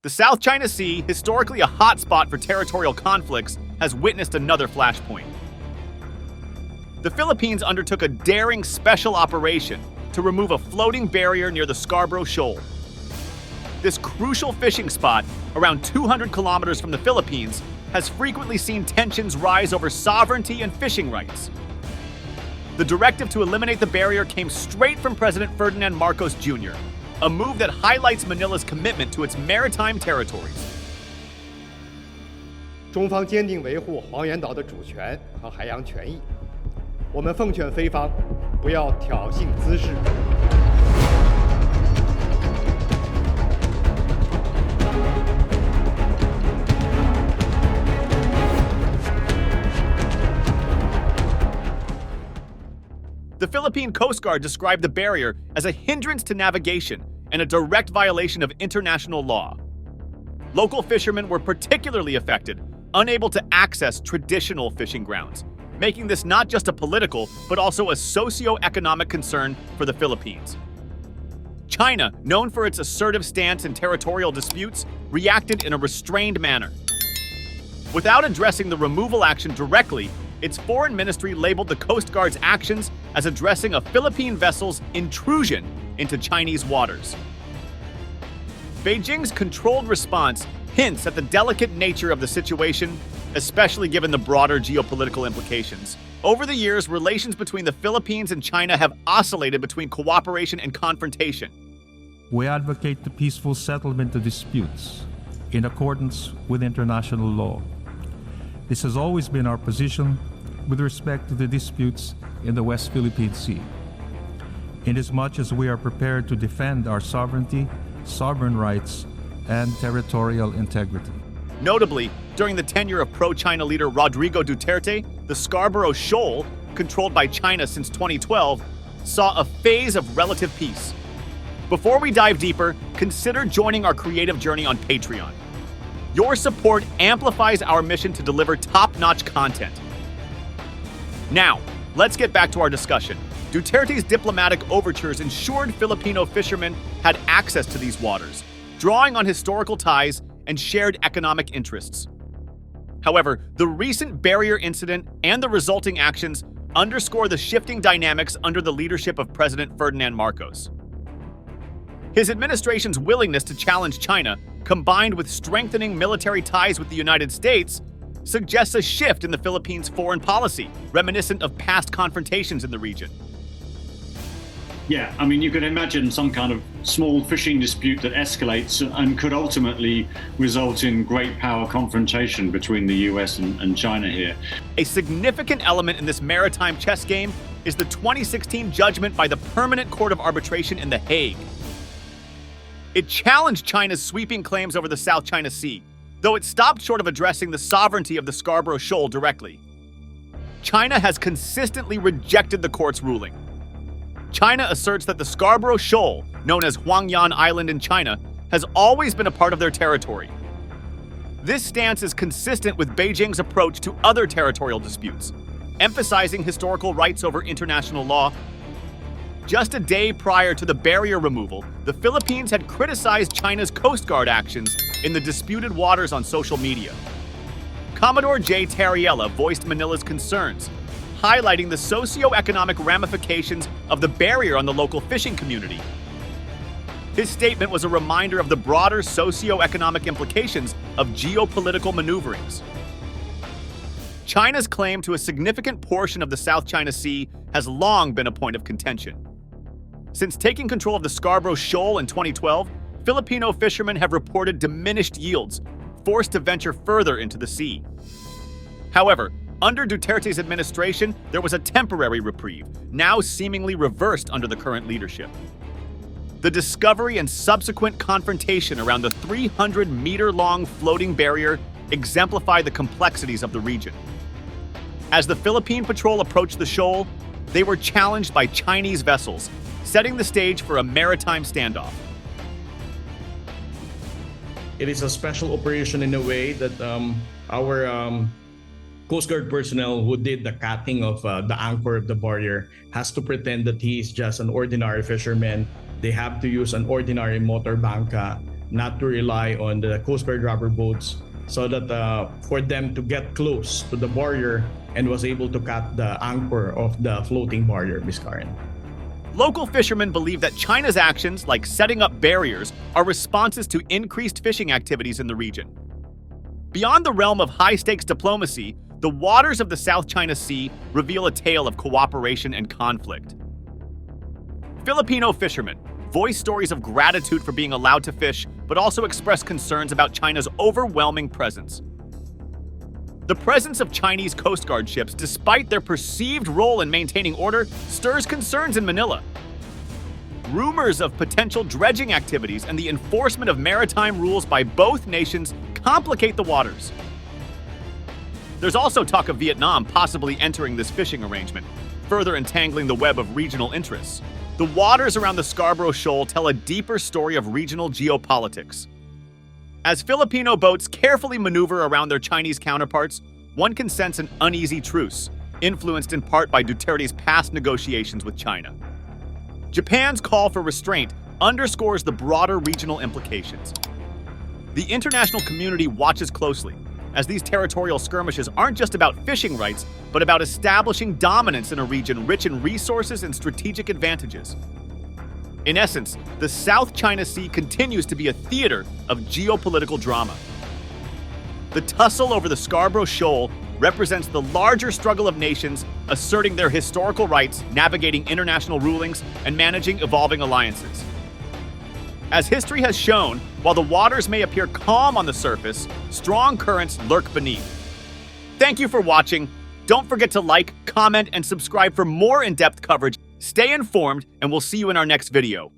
The South China Sea, historically a hotspot for territorial conflicts, has witnessed another flashpoint. The Philippines undertook a daring special operation to remove a floating barrier near the Scarborough Shoal. This crucial fishing spot, around 200 kilometers from the Philippines, has frequently seen tensions rise over sovereignty and fishing rights. The directive to eliminate the barrier came straight from President Ferdinand Marcos Jr., a move that highlights Manila's commitment to its maritime territories. 中方坚定维护黄岩岛的主权和海洋权益。我们奉劝菲方不要挑衅滋事。The Philippine Coast Guard described the barrier as a hindrance to navigation and a direct violation of international law. Local fishermen were particularly affected, unable to access traditional fishing grounds, making this not just a political, but also a socio-economic concern for the Philippines. China, known for its assertive stance in territorial disputes, reacted in a restrained manner. Without addressing the removal action directly, its foreign ministry labeled the Coast Guard's actions as addressing a Philippine vessel's intrusion into Chinese waters. Beijing's controlled response hints at the delicate nature of the situation, especially given the broader geopolitical implications. Over the years, relations between the Philippines and China have oscillated between cooperation and confrontation. We advocate the peaceful settlement of disputes in accordance with international law. This has always been our position with respect to the disputes in the West Philippine Sea. Inasmuch as we are prepared to defend our sovereignty, sovereign rights, and territorial integrity. Notably, during the tenure of pro-China leader Rodrigo Duterte, the Scarborough Shoal, controlled by China since 2012, saw a phase of relative peace. Before we dive deeper, consider joining our creative journey on Patreon. Your support amplifies our mission to deliver top-notch content. Now, let's get back to our discussion. Duterte's diplomatic overtures ensured Filipino fishermen had access to these waters, drawing on historical ties and shared economic interests. However, the recent barrier incident and the resulting actions underscore the shifting dynamics under the leadership of President Ferdinand Marcos. His administration's willingness to challenge China, combined with strengthening military ties with the United States, suggests a shift in the Philippines' foreign policy, reminiscent of past confrontations in the region. Yeah, I mean, you can imagine some kind of small fishing dispute that escalates and could ultimately result in great power confrontation between the US and China here. A significant element in this maritime chess game is the 2016 judgment by the Permanent Court of Arbitration in The Hague. It challenged China's sweeping claims over the South China Sea, though it stopped short of addressing the sovereignty of the Scarborough Shoal directly. China has consistently rejected the court's ruling. China asserts that the Scarborough Shoal, known as Huangyan Island in China, has always been a part of their territory. This stance is consistent with Beijing's approach to other territorial disputes, emphasizing historical rights over international law. Just a day prior to the barrier removal, the Philippines had criticized China's Coast Guard actions in the disputed waters on social media. Commodore Territorial voiced Manila's concerns, highlighting the socio-economic ramifications of the barrier on the local fishing community. His statement was a reminder of the broader socio-economic implications of geopolitical maneuverings. China's claim to a significant portion of the South China Sea has long been a point of contention. Since taking control of the Scarborough Shoal in 2012, Filipino fishermen have reported diminished yields, forced to venture further into the sea. However, under Duterte's administration, there was a temporary reprieve, now seemingly reversed under the current leadership. The discovery and subsequent confrontation around the 300-meter-long floating barrier exemplify the complexities of the region. As the Philippine patrol approached the shoal, they were challenged by Chinese vessels, setting the stage for a maritime standoff. It is a special operation in a way that our Coast Guard personnel who did the cutting of the anchor of the barrier has to pretend that he is just an ordinary fisherman. They have to use an ordinary motor banca, not to rely on the Coast Guard rubber boats, so that for them to get close to the barrier and was able to cut the anchor of the floating barrier, Biscayan. Local fishermen believe that China's actions, like setting up barriers, are responses to increased fishing activities in the region. Beyond the realm of high-stakes diplomacy, the waters of the South China Sea reveal a tale of cooperation and conflict. Filipino fishermen voice stories of gratitude for being allowed to fish, but also express concerns about China's overwhelming presence. The presence of Chinese Coast Guard ships, despite their perceived role in maintaining order, stirs concerns in Manila. Rumors of potential dredging activities and the enforcement of maritime rules by both nations complicate the waters. There's also talk of Vietnam possibly entering this fishing arrangement, further entangling the web of regional interests. The waters around the Scarborough Shoal tell a deeper story of regional geopolitics. As Filipino boats carefully maneuver around their Chinese counterparts, one can sense an uneasy truce, influenced in part by Duterte's past negotiations with China. Japan's call for restraint underscores the broader regional implications. The international community watches closely, as these territorial skirmishes aren't just about fishing rights, but about establishing dominance in a region rich in resources and strategic advantages. In essence, the South China Sea continues to be a theater of geopolitical drama. The tussle over the Scarborough Shoal represents the larger struggle of nations asserting their historical rights, navigating international rulings, and managing evolving alliances. As history has shown, while the waters may appear calm on the surface, strong currents lurk beneath. Thank you for watching. Don't forget to like, comment, and subscribe for more in-depth coverage. Stay informed, and we'll see you in our next video.